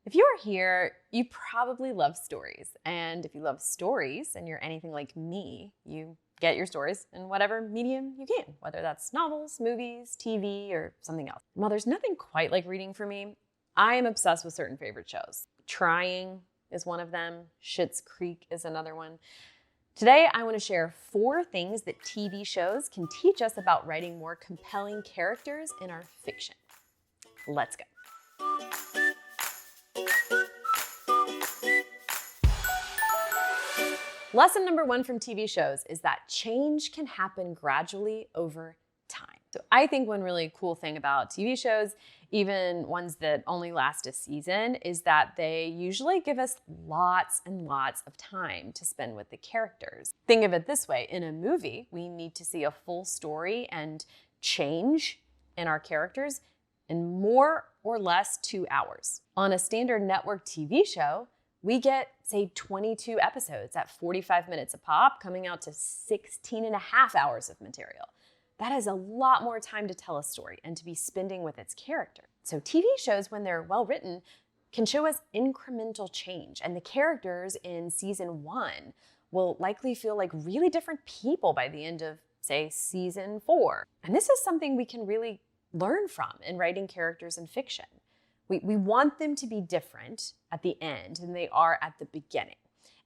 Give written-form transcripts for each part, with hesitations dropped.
If you're here, you probably love stories. And if you love stories and you're anything like me, you get your stories in whatever medium you can, whether that's novels, movies, TV, or something else. While there's nothing quite like reading for me, I am obsessed with certain favorite shows. Trying is one of them. Schitt's Creek is another one. Today, I want to share 4 things that TV shows can teach us about writing more compelling characters in our fiction. Let's go. Lesson number 1 from TV shows is that change can happen gradually over time. So I think one really cool thing about TV shows, even ones that only last a season, is that they usually give us lots and lots of time to spend with the characters. Think of it this way. In a movie, we need to see a full story and change in our characters in more or less 2 hours. On a standard network TV show, we get, say, 22 episodes at 45 minutes a pop, coming out to 16 and a half hours of material. That is a lot more time to tell a story and to be spending with its character. So TV shows, when they're well written, can show us incremental change, and the characters in season 1 will likely feel like really different people by the end of, say, season 4. And this is something we can really learn from in writing characters in fiction. We want them to be different at the end than they are at the beginning.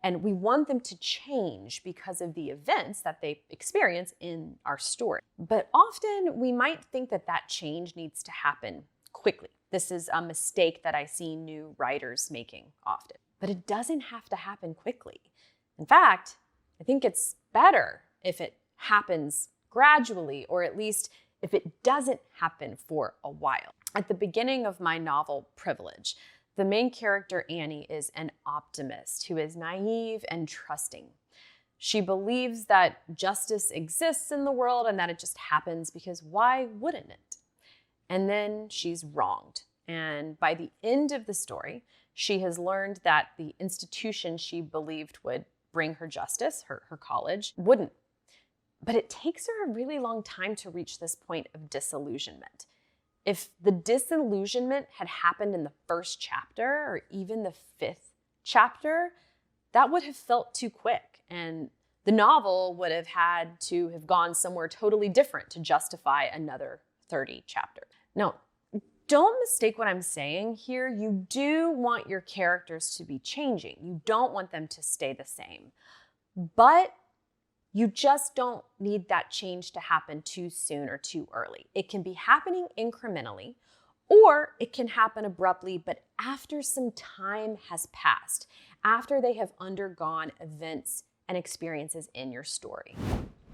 And we want them to change because of the events that they experience in our story. But often we might think that that change needs to happen quickly. This is a mistake that I see new writers making often. But it doesn't have to happen quickly. In fact, I think it's better if it happens gradually, or at least if it doesn't happen for a while. At the beginning of my novel, Privilege, the main character, Annie, is an optimist who is naive and trusting. She believes that justice exists in the world and that it just happens because why wouldn't it? And then she's wronged. And by the end of the story, she has learned that the institution she believed would bring her justice, her college, wouldn't. But it takes her a really long time to reach this point of disillusionment. If the disillusionment had happened in the first chapter or even the 5th chapter, that would have felt too quick, and the novel would have had to have gone somewhere totally different to justify another 30 chapters. Now, don't mistake what I'm saying here. You do want your characters to be changing. You don't want them to stay the same. But you just don't need that change to happen too soon or too early. It can be happening incrementally, or it can happen abruptly, but after some time has passed, after they have undergone events and experiences in your story.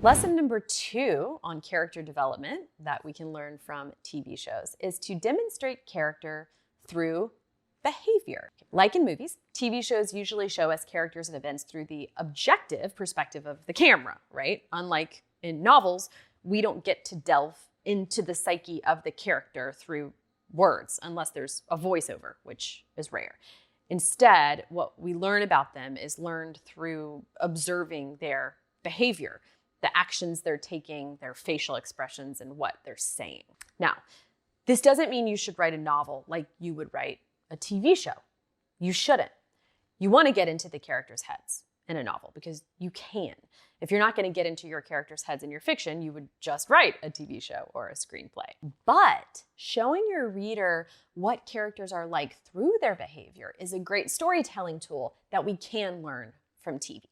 Lesson number 2 on character development that we can learn from TV shows is to demonstrate character through behavior. Like in movies, TV shows usually show us characters and events through the objective perspective of the camera, right? Unlike in novels, we don't get to delve into the psyche of the character through words unless there's a voiceover, which is rare. Instead, what we learn about them is learned through observing their behavior, the actions they're taking, their facial expressions, and what they're saying. Now, this doesn't mean you should write a novel like you would write a TV show. You shouldn't. You want to get into the characters' heads in a novel because you can. If you're not going to get into your characters' heads in your fiction, you would just write a TV show or a screenplay. But showing your reader what characters are like through their behavior is a great storytelling tool that we can learn from TV.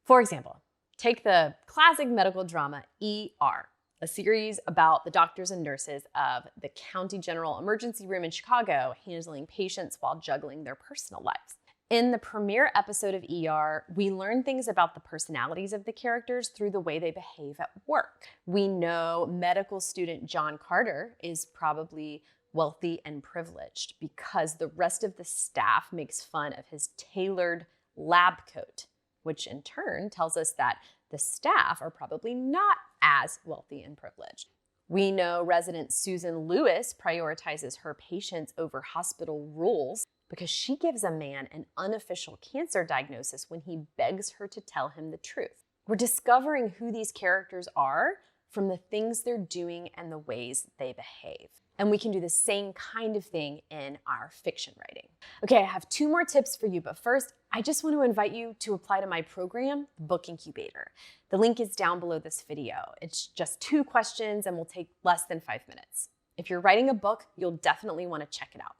For example, take the classic medical drama ER, a series about the doctors and nurses of the County General Emergency Room in Chicago handling patients while juggling their personal lives. In the premiere episode of ER, we learn things about the personalities of the characters through the way they behave at work. We know medical student John Carter is probably wealthy and privileged because the rest of the staff makes fun of his tailored lab coat, which in turn tells us that the staff are probably not as wealthy and privileged. We know resident Susan Lewis prioritizes her patients over hospital rules because she gives a man an unofficial cancer diagnosis when he begs her to tell him the truth. We're discovering who these characters are from the things they're doing and the ways they behave. And we can do the same kind of thing in our fiction writing. Okay, I have 2 more tips for you, but first, I just want to invite you to apply to my program, Book Incubator. The link is down below this video. It's just 2 questions and will take less than 5 minutes. If you're writing a book, you'll definitely want to check it out.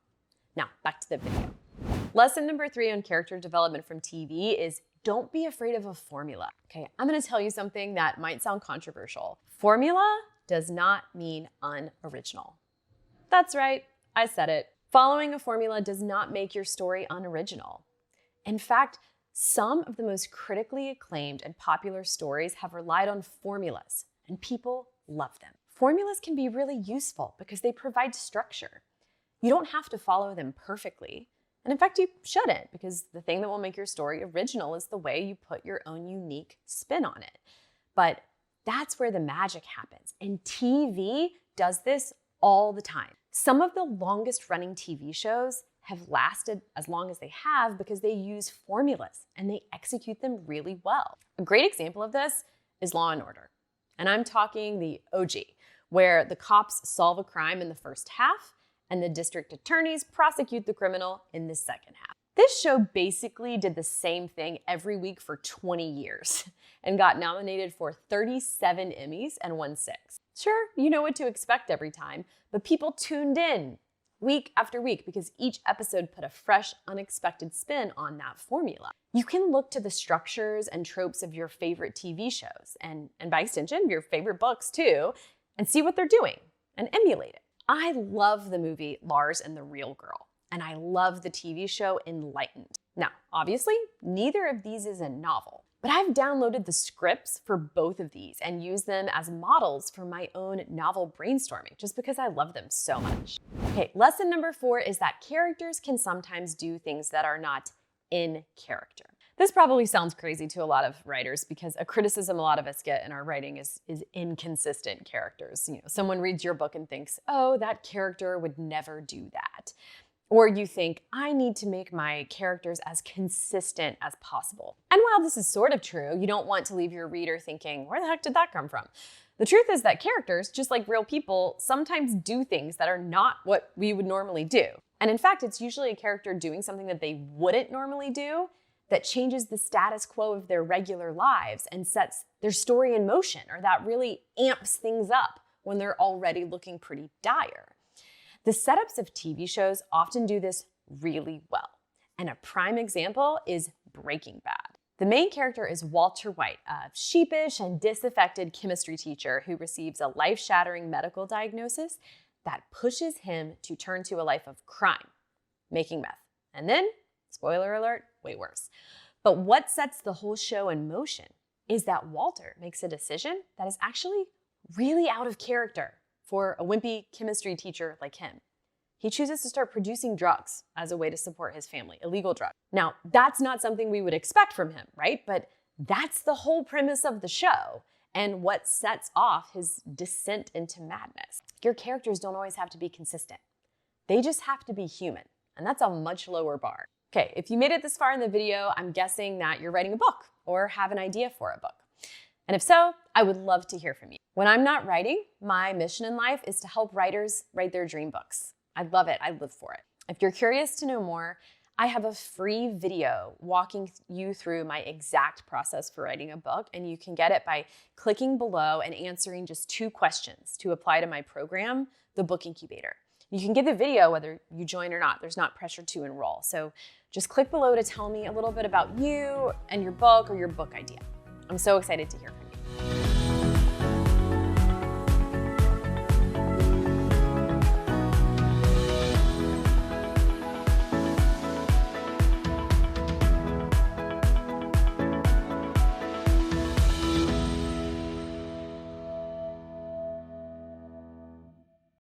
Now, back to the video. Lesson number 3 on character development from TV is don't be afraid of a formula. Okay, I'm going to tell you something that might sound controversial. Formula does not mean unoriginal. That's right, I said it. Following a formula does not make your story unoriginal. In fact, some of the most critically acclaimed and popular stories have relied on formulas, and people love them. Formulas can be really useful because they provide structure. You don't have to follow them perfectly. And in fact, you shouldn't, because the thing that will make your story original is the way you put your own unique spin on it. But that's where the magic happens. And TV does this all the time. Some of the longest running TV shows have lasted as long as they have because they use formulas and they execute them really well. A great example of this is Law & Order. And I'm talking the OG, where the cops solve a crime in the first half and the district attorneys prosecute the criminal in the second half. This show basically did the same thing every week for 20 years and got nominated for 37 Emmys and won 6. Sure, you know what to expect every time, but people tuned in week after week because each episode put a fresh, unexpected spin on that formula. You can look to the structures and tropes of your favorite TV shows, and by extension, your favorite books too, and see what they're doing and emulate it. I love the movie Lars and the Real Girl, and I love the TV show Enlightened. Now, obviously, neither of these is a novel, but I've downloaded the scripts for both of these and used them as models for my own novel brainstorming, just because I love them so much. Okay, lesson number 4 is that characters can sometimes do things that are not in character. This probably sounds crazy to a lot of writers because a criticism a lot of us get in our writing is inconsistent characters. You know, someone reads your book and thinks, oh, that character would never do that. Or you think, I need to make my characters as consistent as possible. And while this is sort of true, you don't want to leave your reader thinking, where the heck did that come from? The truth is that characters, just like real people, sometimes do things that are not what we would normally do. And in fact, it's usually a character doing something that they wouldn't normally do that changes the status quo of their regular lives and sets their story in motion, or that really amps things up when they're already looking pretty dire. The setups of TV shows often do this really well. And a prime example is Breaking Bad. The main character is Walter White, a sheepish and disaffected chemistry teacher who receives a life-shattering medical diagnosis that pushes him to turn to a life of crime, making meth. And then, spoiler alert, way worse. But what sets the whole show in motion is that Walter makes a decision that is actually really out of character for a wimpy chemistry teacher like him. He chooses to start producing drugs as a way to support his family, illegal drugs. Now, that's not something we would expect from him, right? But that's the whole premise of the show and what sets off his descent into madness. Your characters don't always have to be consistent. They just have to be human, and that's a much lower bar. Okay, if you made it this far in the video, I'm guessing that you're writing a book or have an idea for a book. And if so, I would love to hear from you. When I'm not writing, my mission in life is to help writers write their dream books. I love it, I live for it. If you're curious to know more, I have a free video walking you through my exact process for writing a book, and you can get it by clicking below and answering just 2 questions to apply to my program, the Book Incubator. You can get the video whether you join or not. There's not pressure to enroll. So just click below to tell me a little bit about you and your book or your book idea. I'm so excited to hear from you.